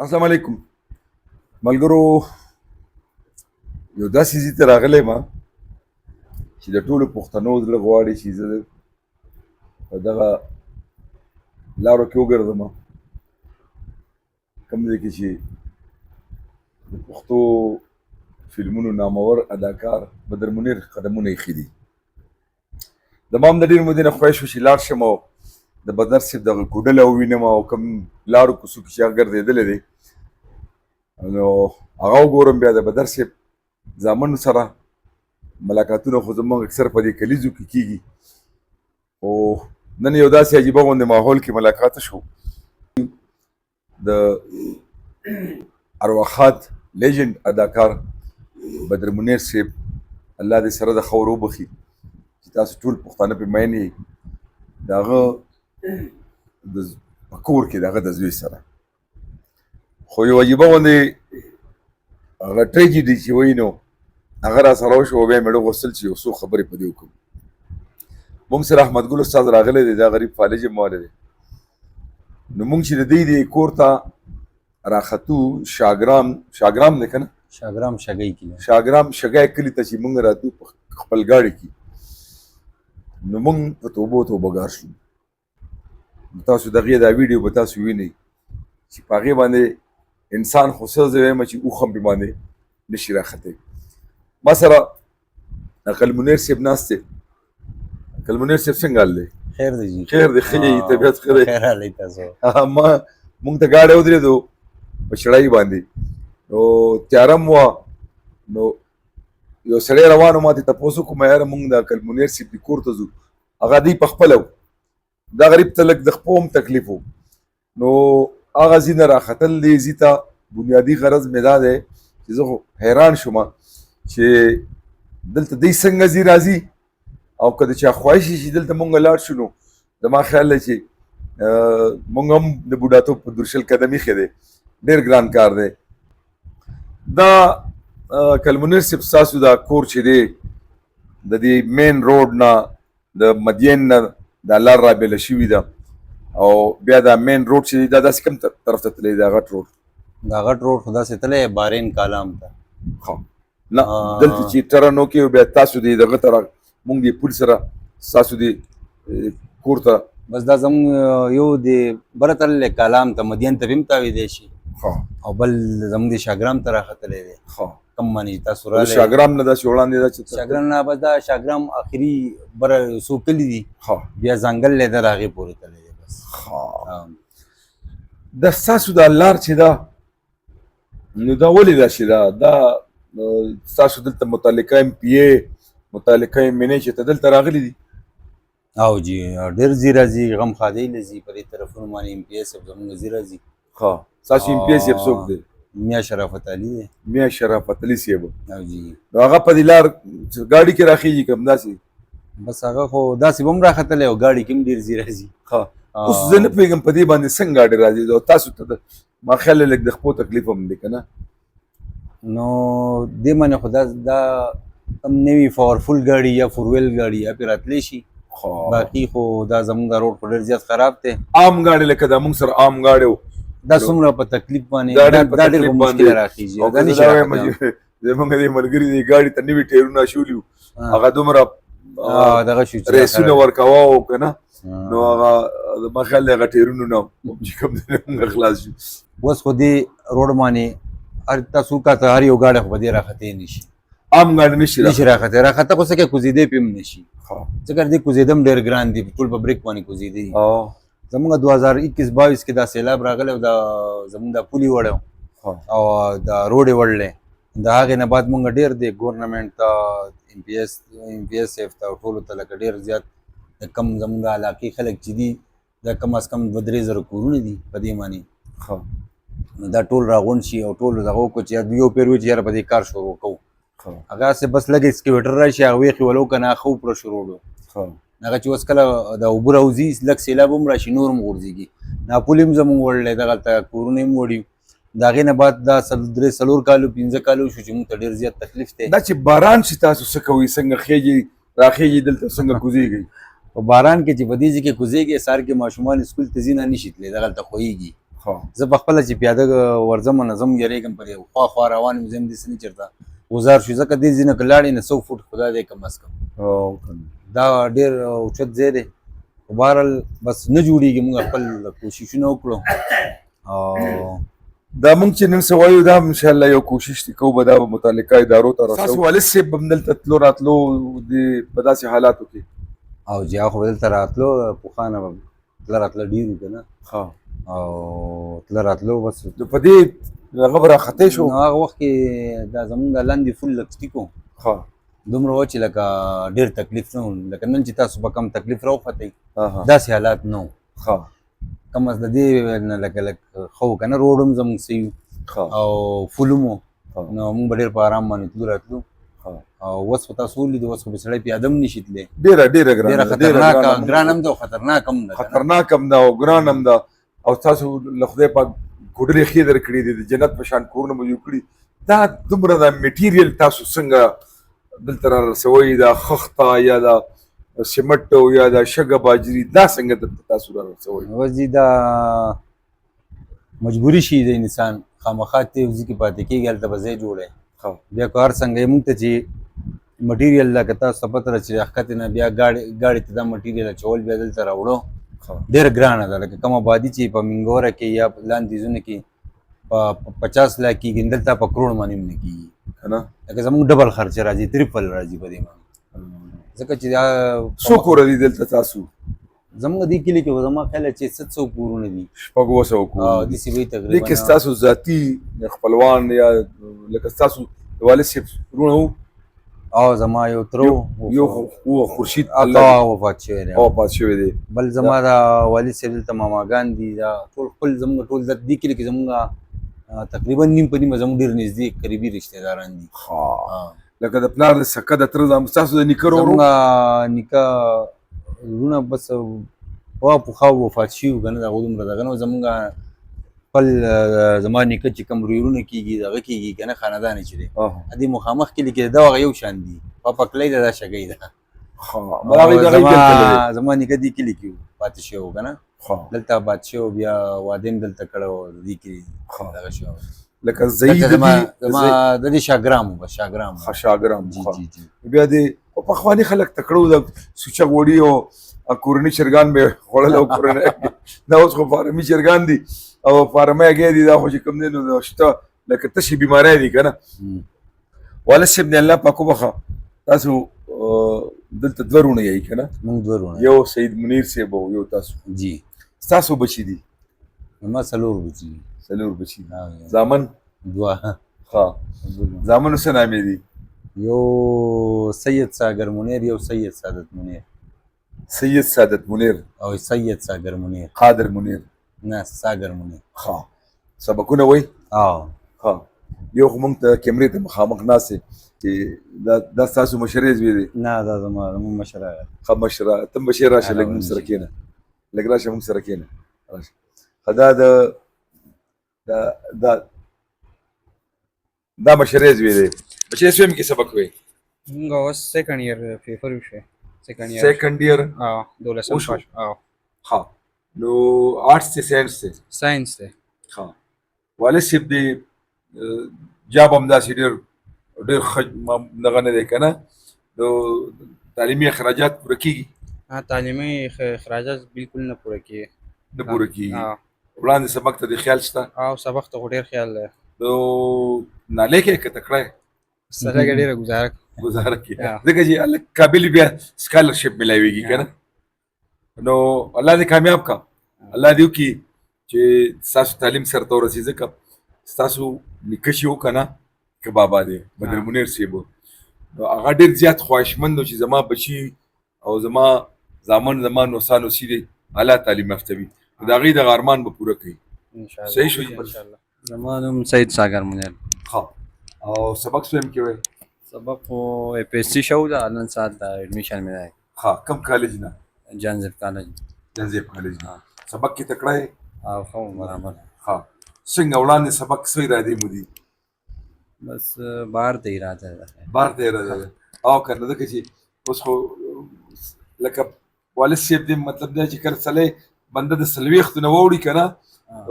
السلام علیکم ملګرو. یو داسې ځای ته راغلی ما چې د ټولو پښتنو زړه غواړي چې زه په دغه لارو کې وګرځم، کوم ځای کې چې د پښتو فلمونو نامور اداکار بدر منیر قدمونه ایښي دي. د ما هم د ډېر مودې نه خوښ شو چې لاړ شم او د بدر صاحب دغه کوډله ووینم او کوم لارو کوڅو کې چې هغه ګرځېدلی دی نو هغه وګورم. بیا د بدر صاحب زامنو سره ملاقاتونه خو زموږ اکثر په دې کلیزو کې کېږي، خو نن یو داسې عجیبه غوندې ماحول کې ملاقات شو. د ارواښاد لیجنډ اداکار بدر منیر صاحب، الله دې سره د خور وبخي چې تاسو ټول پښتانه پرې مین یې، د هغه په کور کې د هغه د زوی سره خو یو عجیبه غوندې هغه ټریجډي چې وایي نو هغه را سره وشو. بیا مې غوښتل چې یو څو خبرې په دې وکړو. موږ سره احمد ګل استاد راغلی دی، دا غریب فالج موالی دی. نو موږ چې د دې کور ته راختو، شاګرام دی که نه، شاګرام شګی کلي ته چې موږ راتلو په خپل ګاډي کې، نو موږ په توبو توبهګار شو. تاسو دغې دا ویډیو به تاسو وینئ چې په هغې باندې انسان خو څه زه وایم چې اوښ هم پرې باندې نشي راختلی. ما سره عقل منیر صاحب ناست دی. عقل منیر صاحب څنګه حال دی؟ خیر دی جی. خیر دی، ښه یې، طبیعت ښه دی؟ خیر حالی تاسو. موږ ته ګاډی ودرېدو په شړۍ باندې، نو تیاره هم وه، نو یو سړی روان و، ما ترې تپوس وکړو ما یاره موږ د عقل منیر صاحب دې کور ته ځو. هغه دی په خپله و، دا غریب ته لږ د خپو هم تکلیف و. نو هغه ځي نه راختل دې ځي ته بنیادي غرض مې دا دی چې زه خو حیران شوم چې دلته دی څنګه ځي راځي، او که د چا خواهش شي دلته مونږ لاړ شو نو زما خیال دی چې مونږ هم د بوډاتوب په درشل قدم ایښی دی. ډېر ګران کار دی دا. عقل منیر صاحب ستاسو دا کور چې دی د دې مین روډ نه د مدین نه دا لار رابېله شوې ده، او بیا دا مین روډ چې دی دا داسې کوم طرف ته تللی دا غټ روډ؟ دا غټ روډ خو داسې تللی بارین کالام ته. نه دلته چې ټرن وکړې بیا تاسو دې دغه ته مونږ دې پل سره ستاسو دې کور ته بس دا زموږ یو د بره تللی کالام ته، مدین ته هم تاویدی شي، او بل زموږ د شاګرام ته راختلی دی. کم معنی تاسو راغلی شاګرام نه داسې وړاندې ده چې شاګرام نه بس دا شاګرام آخري بره څو کلي دي، بیا ځنګل دی د هغې پورې تللی دی. بس د ستاسو دا لار چې ده نو دا ولې داسې ده؟ دا ستاسو دلته متعلقه MPA متعلقه MNA چې ته دلته راغلي دي؟ او جی ډېر ځي راځي، غم خادی نه ځي په دې طرفونو باندې. MPA صاحب زموږ ځي راځي. ستاسو MPA صاحب څوک دی؟ میا شرافت علي دی. میا شرافت علي صاحب. او جی نو هغه په دې لار ګاډي کې راخیږي کوم داسې؟ بس هغه خو داسې به هم راختلی او ګاډي کې هم ډېر ځي راځي. اوس زه نه پوهېږم په دې باندې څنګه ګاډي راځي، او تاسو ته ما خیال دی لږ د خپو تکلیف هم دی که نه؟ نو دې باندې خو دا کم نوي پاورفل ګاډي یا فور ویل ګاډي یا پرې راتلی شي، باقي خو دا زموږ دا روډ خو ډېر زیات خراب دی. عام ګاډي لکه دا موږ سره عام ګاډي و دا څومره په تکلیف باندې دا ډېر په مشکله راخېږي. زموږ دې ملګري دې ګاډي ته نوي ټایرونه اچولي وو، هغه دومره دغه شو ریسونه ورکوه و که نه، نو هغه زما خیال دی هغه ټایرونو نه چې کوم دی موږ خلاص شو. اوس خو دې روډ باندې هر تاسو کاته هر یو ګاډی خو به دې راختې نه شي، عام ګاډي نشي راختې. راخته خو څه کې کوزېدی پې هم نه شي، ځکه دې کوزېده هم ډېر ګران دي، ټول په بریک باندې کوزېدي. زموږ 2021-22 کې دا سیلاب راغلی او دا زموږ دا پولي وړی او دا روډ یې وړلی، د هغې نه بعد مونږ ډېر دی ګورنمنټ ته MPS صاحب ته ټولو ته لکه ډېر زیات د کم زموږ د علاقې خلک چې دي دا کم از کم 2-3 زره کورونه دي په دې باندې، نو دا ټول راغونډ شي او ټول دغه وکړو چې یو پیر وي چې یاره په دې کار شروع کوو. هغه هسې بس لږ اسکیویټر راشي هغه ویښې ولو که نه ښه پوره شروع کړو. هغه چې اوس کله د اوبه راوځي لږ سیلاب هم راشي نور هم غورځېږي، ناپول هم زموږ وړلی، دغلته کورونه هم وړي. د هغې نه بعد دا 3-4 کالو 15 کالو شو چې موږ ته ډېر زیات تکلیف دی. دا چې باران شي تاسو څه کوئ؟ څنګه خېږي راخېږي دلته څنګه کوزېږئ؟ په باران کې چې په دې ځای کې کوزېږي سهار کې ماشومان سکول ته ځي نه نشي تللی، دغلته خویږي. زه په خپله چې پیاده ورځم منظم یریږم پر یو خوا روان یم، زه هم داسې نه چېرته وزار شو، ځکه دې ځای نه که لاړې نه 100 فوټ خو دا دی کم از کم، دا ډېر اوچت ځای دی. خو بهرحال بس نه جوړېږي، موږ خپل کوششونه وکړو او دا مونږ چې نن څه وایو دا انشاءالله یو کوشش دی کوو به دا به متعلقه ادارو ته رسوو. ستاسو والد صاحب به هم دلته تلو راتلو په داسې حالاتو کې؟ او جا خو به دلته راتلو، پخوانه به تله راتله ډېر وو که نه، او تله راتلو بس نو په دې هغه به راخطی شو. نو هغه وخت کې دا زمونږ د لاندې فل لږ ټیک وو، دومره وه چې لکه ډېر تکلیف نه وو، لکه نن چې تاسو به کم تکلیف راوختئ داسې حالات نه وو. کم از د دې نه لږ ښه وو که نه، روډ هم زمونږ صحیح وو او فل هم وو، نو مونږ به ډېر په ارام باندې تلو راتلو. او اوس خو تاسو ولیدو، اوس خو به سړی پیاده هم نشي تللی، ډېره خطرناکه ګران هم ده او خطرناک هم ده، خطرناک هم ده او ګران هم ده. او تاسو له خدای پاک ګوډرې ښې درکړي دي، د جنت په شان کورونه مو جوړ کړي. دا دومره دا میټیریل تاسو څنګه دلته را رسوئ، دا خښته یا دا سیمټ یا دا شګه باجري دا څنګه دلته تاسو را رسوئ؟ وځي دا مجبوري شي د انسان، خامخا ته یو ځای کې پاتې کېږي، هلته به ځای جوړی. بیا که هر څنګه یې مونږ ته چې مټیریل لکه تاسو ته پته ده چې راښکتې نه بیا ګاډۍ ته دا مټیریل اچول بیا دلته راوړو ډېره ګرانه ده. لکه کوم آبادي چې په منګوره کې یا لاندې ځایونو کې په 50 لاک کېږي، دلته په کروړ باندې هم نه کېږي که نه، لکه زمونږ ډبل خرچه راځي، تریپل راځي په دې باندې، ځکه چې دا څو کوره دي دلته تاسو؟ زمونږ دې کلي کې زما خیال چې 700 کورونه دي، 600 کورونه داسې وایي تقریبا. دې کې ستاسو ذاتي خپلوان یا لکه ستاسو د والد صاحب وروڼه وو؟ او زما یو تره یو خورشید الله وفات شوی دی، وفات شوی دی. بل زما د والد صاحب دلته ماماګان دي، دا ټول خپل زموږ ټول دې کلي کې زموږ تقریبا نیم په نیمه زموږ ډېر نږدې قریبي رشته داران دي. لکه د پلار د سکه د تره ستاسو د نیکه ورور؟ زموږ نیکه وروڼه بس پخوا وفات شوي وو که نه، د هغوی دومره دغه نه وو. زموږ خپل زما نیکه چې کوم وروڼه کېږي دغه کېږي که نه، خاندان چې دی دې مخامخ کلي کې دا هغه یو شان دي، پکلۍ ده دا شګۍ ده. زما نیکه دې کلي کې پاتې شوی وو که نه، دلته آباد شوی وو، بیا واده هم دلته کړی وو، دې کې دغه شوی وو. لکه ضعیف زما د دې شاګرام وو، بس شاګرام شاګرام. جی جی جی. بیا دې پخواني خلک تکړه د سوچه غوړي او کورني چرګان به خوړل او کورني دا اوس خو فارمي چرګان دي او فارمي هګۍ دي، دا خو چې کوم دی نو شته لکه تشې بیماری دي که نه. والد صاحب دې الله پاک وبخښه، تاسو دلته دوه وروڼه یئ که نه؟ موږ دوه وروڼه، یو سید منیر صاحب او یو تاسو. جی. ستاسو بچي دي؟ زما څلور بچي دي. څلور بچي دي. زامن؟ دوه. زامنو څه نامې دي؟ یو سید ساګر منیر، یو سید سعادت منیر. سید سعادت منیر او سید ساګر منیر. قادر منیر؟ نه، ساګر منیر. سبقونه وایي؟ یو خو مونږ ته کیمرې ته مخامخ ناست چې دا ستاسو مشرې زوی دی؟ نه، دا زموږ مشره. ښه مشره، ته هم بشیر راشه لږ مونږ سره کښېنه، لږ راشه مونږ سره کښېنه. دا مشرې زوی دی. بچې سویم کې سبق وایي؟ مونږ اوس سیکنډ ایئر پیپر وشو. سیکنډ ایئر 12 پاس. ښه، نو آرټس دی ساینس دی؟ ساینس دی. ښه، والد صاحب دې جاب همداسې ډېر ښه دغه نه دی که نه، نو تعلیمي اخراجات پوره کېږي؟ تعلیمي اخراجات بالکل نه پوره کېږي. نه پوره کېږي. وړاندې سبق ته دې خیال شته؟ او سبق ته خو ډېر خیال دی. نو نالې کې که تکړه یې؟ سره ډېره ګزاره کوي، ځکه چې هلک قابل بیا سکالرشپ میلاویږي که نه. نو الله دې کامیاب کا، الله دې وکړي چې ستاسو تعلیم سرته ورسي، ځکه ستاسو نیکه چې و که نه، که بابا دی بدر منیر صاحب، نو هغه ډېر زیات خواهشمند و چې زما بچي او زما زامن زما نوسا نوسي دی اعلی تعلیم یافته وي، د هغوی دغه ارمان به پوره کوي. صحیح شو؟ زما نوم سید ساګر منیر. ښه، او سبق څه کې وایي؟ سبق خو APSC شو ده، نن ساعت د ایډمیشن مې دی. ښه، کوم کالج نه؟ جانزیب کالج. جانزیب کالج نه. سبق کې تکړه یې؟ او ښه برابر. ښه، څنګه وړاندې سبق څه ارادې مو دي؟ بس بهر ته اراده ده. بهر ته اراده ده او که نه، ځکه چې اوس خو لکه والد صاحب دې مطلب دی چې کله سړی بنده د 40 نه واوړي که نه،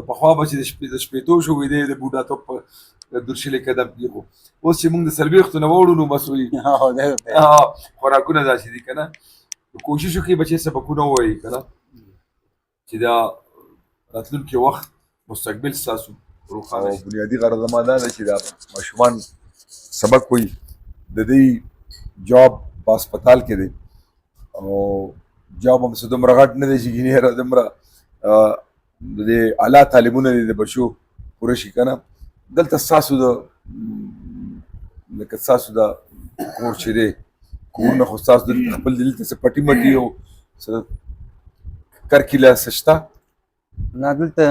پخوا به چې د شپېتو شو وي دی د بوډاتوب په درشلې قدم کې خو اوس چې موږ د څلوېښتو نه واوړو نو بس وایي خوراکونه داسې دي که نه کوشش وکړئ بچې سبقونه ووایي که نه چې دا راتلونکي وخت مستقبل ستاسو روښانه شي. بنیادي غرض زما دا ده چې دا ماشومان سبق وایي د دې جاب په هسپتال کې دی او جاب هم څه دومره غټ نه دی چې ګینې هره دومره د دې اعلی تعلیمونه دي د بچو پوره شي که نه دلته ستاسو د لکه ستاسو د کور چې دی کورونه خو ستاسو دلته خپل دلته څه پټي مټي او څه کرکیله څه شته نه دلته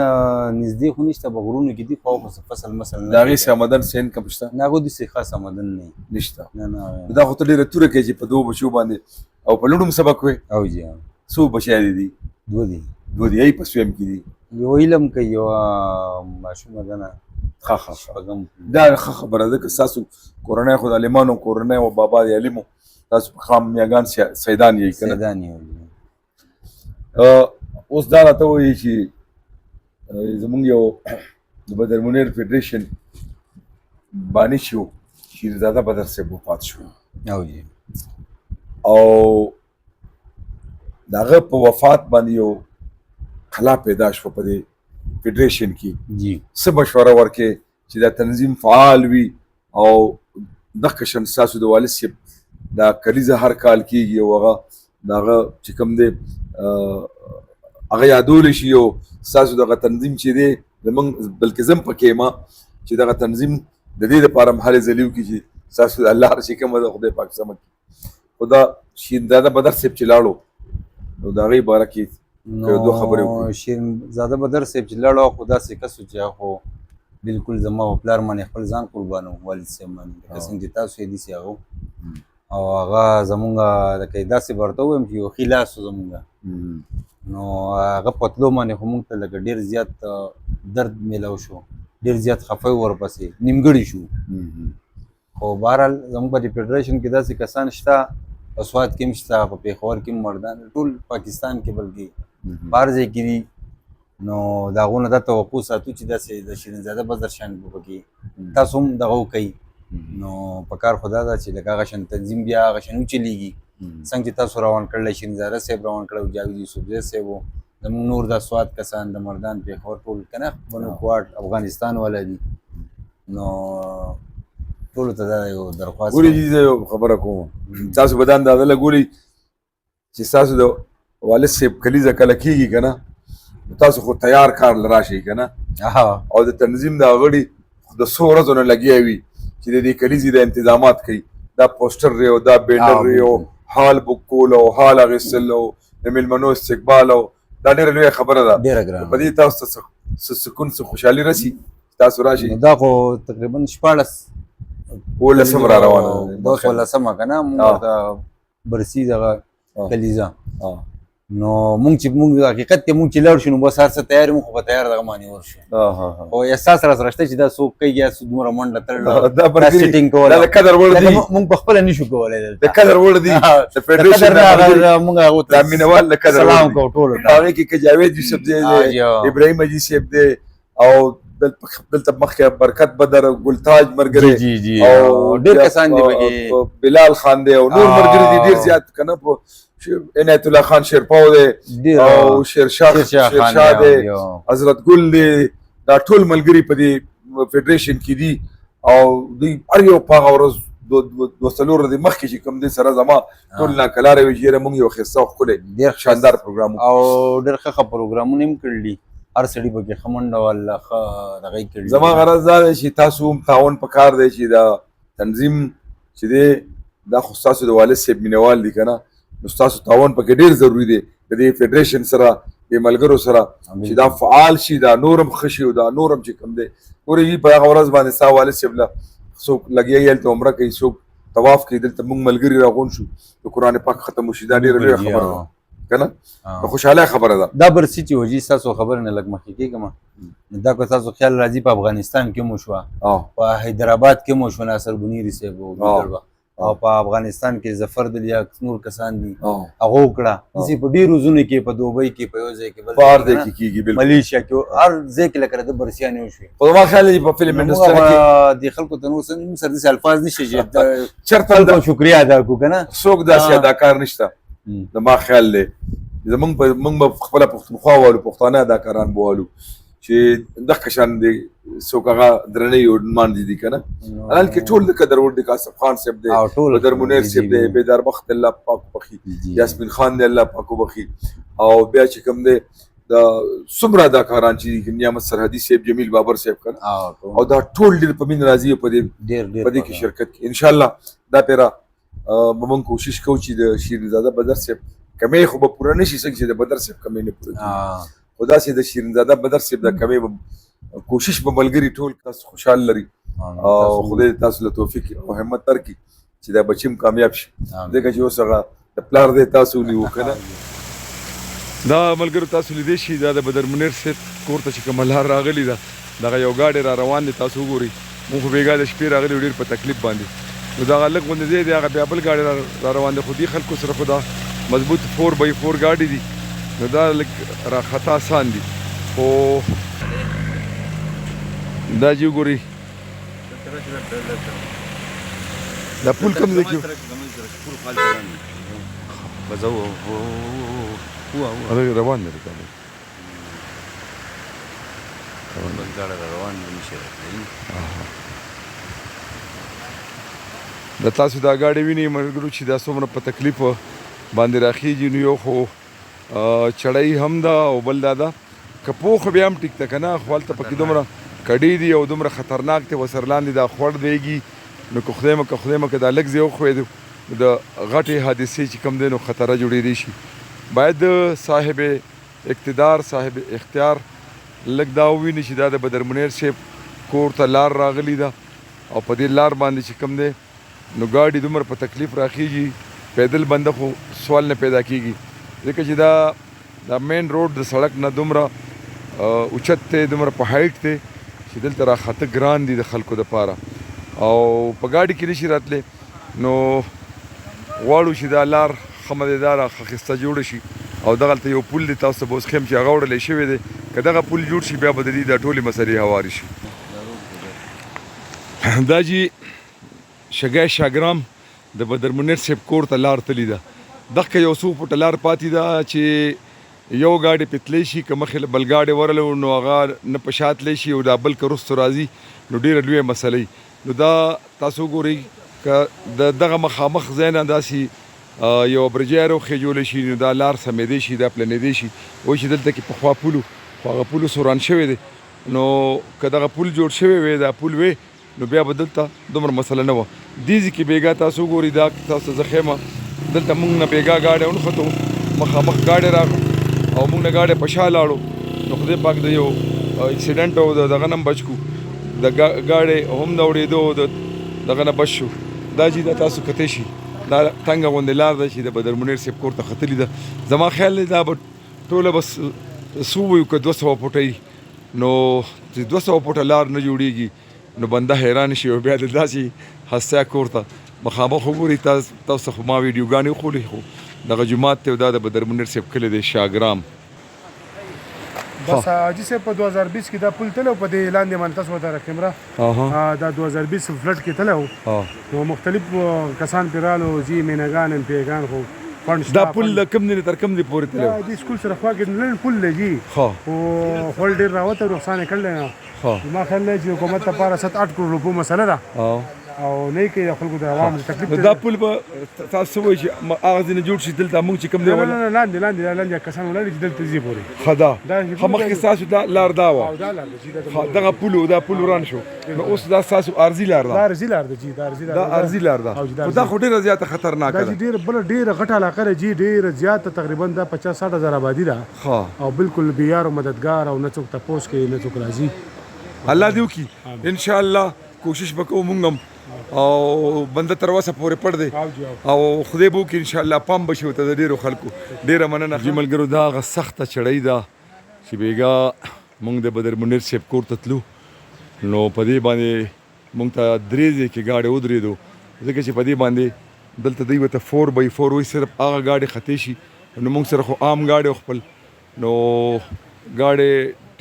نږدې خو نشته په غرونو کې دي خو هغه فصل مثلا د هغې څه آمدن څه انکم شته نه هغو داسې خاص آمدن نه نشته نه نه دا خو ته ډېره توره کوې چې په دوو بچو باندې او په لوڼو هم سبق وې او جی څو بچیانې دي دوه دي دوه دي ای په سویم کې دي یو علم کوي یو ماشومه ده نه ښه دا ښه خبره ده که ستاسو کورنۍ خو د عالمانو کورنۍ او بابا د عالمو تاسو په خام میاګان سیدان یې که نه سیدان یې اوس دا راته وایي چې زمونږ یو د بدر منیر فیډریشن بانی چې و شیرزاده بدر صاحب وفات شو او جی او د هغه په وفات باندې یو خلا پیدا شوه په دې فیډریشن کې جی څه مشوره ورکې چې دا تنظیم فعال وي او دغه شان ستاسو د والد صاحب دا کلیزه هر کال کېږي او هغه د هغه چې کوم دی هغه یادولی شي او ستاسو دغه تنظیم چې دی زمونږ بلکې زه هم پکې یم چې دغه تنظیم د دې دپاره هم هلې ځلې وکړي چې ستاسو د الله هر چې کومه ده خدای پاک سمه کړي خو دا شیرزاده بدر صاحب چې لاړو نو د هغې باره کې دوه خبرې وکړو شیرزاده بدر صاحب چې لاړو خو داسې کس و چې هغه بالکل زما په پلار باندې خپل ځان قربانو والد صاحب باندې لکه څنګه چې تاسو یې داسې هغه او هغه زمونږ لکه داسې به ورته ووایم چې یو ښي لاس و زمونږ نو هغه په تلو باندې خو موږ ته لکه ډېر زیات درد میلاو شو ډېر زیات خفه ورپسې نیمګړي شو خو بهرحال زموږ په دې فیډریشن کې داسې کسان شته په سوات کې هم شته په پېښور کې هم مردان ټول پاکستان کې بلکې په هر ځای کې دي نو د هغو نه دا توقع ساتو چې داسې د شیرینزاده بدر شان به پکې تاسو هم دغه وکئ نو په کار خو دا ده چې لکه هغه شان تنظیم بیا هغه شان وچلېږي څنګه چې تاسو روان کړلی شیرینزاده صاحب روان کړی جاوید یوسفزی صاحب و زموږ نور دا سوات کسان د مردان پېښور ټول که نه بنو کوټ افغانستان والا دي نو ټولو ته دا یو درخواست ګورې جي زه یو خبره کوم تاسو به دا اندازه لګورئ چې ستاسو د والد صاحب کلیزه کله کېږي که نه تاسو خو تیار کار له راشئ که نه او د تنظیم د غړي د څو ورځو نه لګیا وي چې د دې کلیزې د انتظامات کوي دا پوسټر دی او دا بینر دی او حال بک کول او حال اخیستل او د میلمنو استقبال او دا ډېره لویه خبره ده په دې تاسو ته څه سکون څه خوشحالي رسي تاسو راشئ دا خو تقریبا 14 را روانه ده 14 که نه موږ ورته برسي دغه کلیزه نو مونږ چې مونږ حقیقت کې مونږ چې لاړ شو نو بس هر څه تیار مو خو په تیار دغه باندې ورشو خو احساس راسره شته چې دا څوک کوي یا دومره منډه تړله دا سیټینګ کوله د قدر وړ دي مونږ په خپله نشو کولی د قدر وړ دي د فیډریشن مونږ هغو ته د مینوال د قدر سلام کوو ټولو ته هغې کې که جاوید یوسف دی ابراهیم حاجي صاحب دی او دلته مخکې برکت بدر ګلتاج ملګری او ډېر کسان دي پکې بلال خان دی او نور ملګري دي ډېر زیات که نه عنایت الله خان شیرپاو دی او شیرشاه دی حضرت ګل دی دا ټول ملګري په دې فیډریشن کې دي او دوی هر یو په هغه ورځ دوه څلور ورځې مخکې چې کوم دی سره زما ټول ناکلاره وي چې یاره مونږ یو ښایسته او ښکلی ډېر شاندار پروګرام او ډېر ښه پروګرامونه هم کړي هر سړي پکې ښه منډه واله ښه دغه یې کړي زما غرض دا دی چې تاسو هم تعاون پکار دی چې دا تنظیم چې دی دا خو ستاسو د والد صاحب مینوال دي که نه نو ستاسو تعاون پکې ډېر ضروري دی د دې فیډریشن سره د ملګرو سره چې دا فعال شي دا نور هم ښه شي او دا نور هم چې کوم دی ګورې په هغه ورځ باندې ستا والد صاحب له څوک لګیا یې هلته عمره کوي څوک طواف کوي دلته موږ ملګري راغونډ شو د قرآن پاک ختم وشي دا ډېره لویه خبره ده که نه د خوشحالۍ خبره ده دا برسي چې وجي ستاسو خبره نه لږ مخکې کېږم دا که ستاسو خیال راځي په افغانستان کې مو شوه په حیدرآباد کې مو شوه ناصر بنیري صاحب او په افغانستان کې ظفر دلیاک نور کسان دي او هغه وکړه داسې په ډېرو ځایونو کې په دوبۍ کې په یو ځای کې بل بار ځای دی کې کې کیږي بالکل ملیشیا کې هر ځای کې لکه د برسیانې وشوې خو ما خیال دی په فلم انډستری کې د خلکو ته نور څه سر داسې الفاظ نشي چې چرته خلکو شکریا ادا کړو که نه څوک داسې اداکار نشته د ما خیال دی موږ به خپله پښتونخوا والو پښتانه اداکاران به والو چې دغه شان دی څوک هغه درنۍ مان دي که نه الان کې ټول د قدر وړ دي کاسف خان صاحب دی بدر منیر صاحب دی بیدار بخت الله پاک وبخي یاسمین خان دی الله پاک وبخي او بیا چې کوم دی د څومره اداکاران چې نعمت سرحدي صاحب جمیل بابر صاحب که او دا ټول ډېر په مینه راځي په دې کې شرکت کوي انشاءالله دا پیره به موږ کوشش کوو چې د شیرینزاده بدر صاحب کمۍ خو به پوره نه شي څنګه چې د بدر صاحب کمۍ نه پوره کېږي خو داسې د شیرینزاده بدر صاحب د کمۍ به کوشش به ملګري ټول تاسو خوشحال لري او خدای تاسو له توفیق او همت درکړي چې دا بچی هم کامیاب شي ځکه چې اوس هغه د پلار دی تاسو ونیو که نه دا ملګرو تاسو لیدی شي دا د بدر منیر صاحب کور ته چې کومه لار راغلې ده دغه یو ګاډی را روان دی تاسو وګورئ مونږ خو بېګا د شپې راغلي ډېر په تکلیف باندې نو دغه لږ غوندې ځای دی هغه بیا بل ګاډی را روان دی خو دې خلکو سره خو دا مضبوط 4x4 ګاډي دي نو دا لږ راخطا آسان دي خو دا چې وګورئ دا پول کوم ځای کې هغه روان دی د تاسو دا ګاډي وینئ ملګرو چې دا څومره په تکلیف باندې راخیږي نو یو خو چړۍ هم ده او بل دا ده که پوخ بیا هم ټیک ده که نه خو هلته پکې دومره کډې دي او دومره خطرناک دی ورسره لاندې دا خوړ دیږي نو که خدای مکه دا لږ ځای وښویدو د غټې حادثې چې کوم دی نو خطره جوړېدی شي باید صاحب اقتدار صاحب اختیار لږ دا وویني چې دا د بدر منیر صاحب کور ته لار راغلې ده او په دې لار باندې چې کوم دی نو ګاډي دومره په تکلیف راخیږي پیدل بنده خو سوال نه پیدا کیږي ځکه چې دا مین روډ د سړک نه دومره اوچت دی دومره په هایټ دی چې دلته راخته ګران دي د خلکو دپاره او په ګاډي کې نشي راتلی نو غواړو چې دا لار ښه مدیداره ښه ښایسته جوړه شي او دغلته یو پل دی تاسو ته به اوس ښیم چې هغه وړلی شوی دی که دغه پل جوړ شي بیا به د دې دا ټولې مسلې هوارې شي دا چې شګی شاګرام د بدر منیر صاحب کور ته لار تللی ده دغه یو څو فوټه لار پاتې ده چې یو ګاډی پې تلی شي که مخې له بل ګاډی ورغلی نو هغه نه په شا تلی شي او دا بل که رستو راځي نو ډېره لویه مسله نو دا تاسو وګورئ که د دغه مخامخ ځای نه داسې یو برجۍ راوخې جوړی شي نو دا لار سمېدی شي دا پلنېدی شي وایي چې دلته کې پخوا پولو خو هغه پولو سوران شوی دی نو که دغه پول جوړ شوی وی دا پول وی نو بیا به دلته دومره مسله نه وه دې ځای کې بېګا تاسو وګورئ دا تاسو ته زه ښیم دلته موږ نه بېګا ګاډی ونښتو مخامخ ګاډی راغلو او موږ نه ګاډی په شا لاړو نو خدای پاک د یو اکسیډنټ او د دغه نه هم بچ کړو د ګاډی هم د اورېدو د دغه نه بچ شو دا چې دا تاسو کتی شي دا تنګه غوندې لار ده چې د بدر منیر صاحب کور ته ختلې ده زما خیال دی دا به ټوله بس څو ویو که 200 فوټه نو چې 200 فوټه لار نه جوړېږي نو بنده حیران شي او بیا د داسې هسیا کور ته مخامخ وګورئ تاسو خو ما ویډیوګانې وښولې خو دغه جومات ته دا د بدر منیر صاحب کلی دی شاګرام بس حاجي صاحب په 2020 کې دا پل تلو په دې لاندې باندې تاسو ته کیمرا دا 2020 فلټ کې تلو نو مختلف کسان پیرالو جی مینګان ان پیغان خو دا پل کم دی تر کم دی پورې تلو دا سکول سره خوا کې نن پل لګي او هول ډیر راوته رخصانه کړل نه ما خیال چې حکومت لپاره 7-8 کروڑ روپو مسله ده او نه کې خلکو د عوام تکلیف دا پل به تاسو وایي چې هغه ځینې جوړ شي دلته موږ چې کوم دی نه لاندې کسان ولاړ چې دلته ځي پورې ښه ده ښه مخکې ستاسو دا لار دا وه دغه پل دا پل وران شو نو اوس دا ستاسو عرضي لار ده دا عرضي لار ده جی دا عرضي لار ده خو دا خو ډېره زیاته خطرناکه ده ډېره غټه علاقه ده جی ډېره زیاته تقریبا دا 50-60 هزار آبادي ده او بالکل بیار او مددگار او نه څوک تپوس کوي نه څوک راځي الله دې وکړي ان شاء الله کوشش وکړو موږ هم او بنده تر اوسه پورې پړ دی او خدای به وکړي انشاءالله پام به شي ورته د ډېرو خلکو ډېره مننه جي ملګرو دا هغه سخته چړۍ ده چې بېګا موږ د بدر منیر صاحب کور ته تلو نو په دې باندې موږ ته درې ځای کې ګاډی ودرېدو ځکه چې په دې باندې دلته دوی ورته 4x4 وایي صرف هغه ګاډي خطې شي نو موږ سره خو عام ګاډي خپل نو ګاډي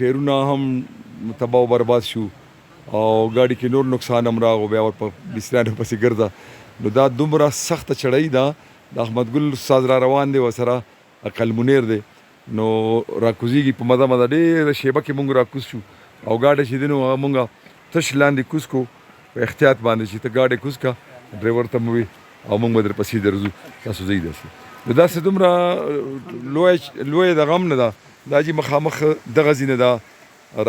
ټیرونه هم تباہ و برباد شو او ګاډي کې نور نقصان هم راغو بیا ور په بسرانو پسې ګرځه نو دا دومره سخته چړۍ ده د احمد ګل استاد را روان دی ورسره عقل منیر دی نو راکوزیږي په مزه مزه ډېره شیبه کې مونږ راکوز شو او ګاډی چې دی نو هغه مونږ تش لاندې کوز کو په احتیاط باندې چې ته ګاډی کوز کا ډرایور ته مو وي او مونږ به درپسې درځو تاسو ځئ داسې نو داسې دومره لویه د غم نه ده دا چې مخامخ دغه ځینې ده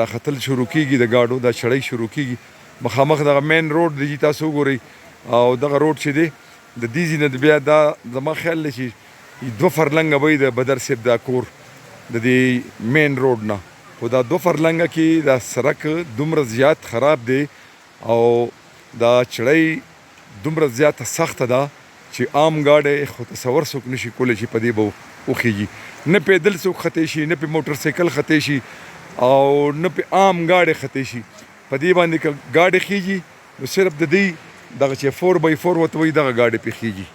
راختل شروع کېږي د ګاډو دا چړۍ شروع کېږي مخامخ دغه مین روډ دی چې تاسو وګورئ او دغه روډ چې دی د دې ځینې د بیا دا زما خیال دی چې 2 فرلنګه به وي د بدر صاحب دا کور د دې مین روډ نه خو دا 2 فرلنګه کې دا سړک دومره زیات خراب دی او دا چړۍ دومره زیاته سخته ده چې عام ګاډی خو تصور څوک نشي کولی چې په دې به وخیږي نه پیدل څوک خطې شي نه په موټر سایکل خطې شي او نه په عام ګاډی خطې شي په دې باندې که ګاډی خیږي نو صرف د دې دغه چې 4x4 ورته وایي دغه ګاډی پې خیږي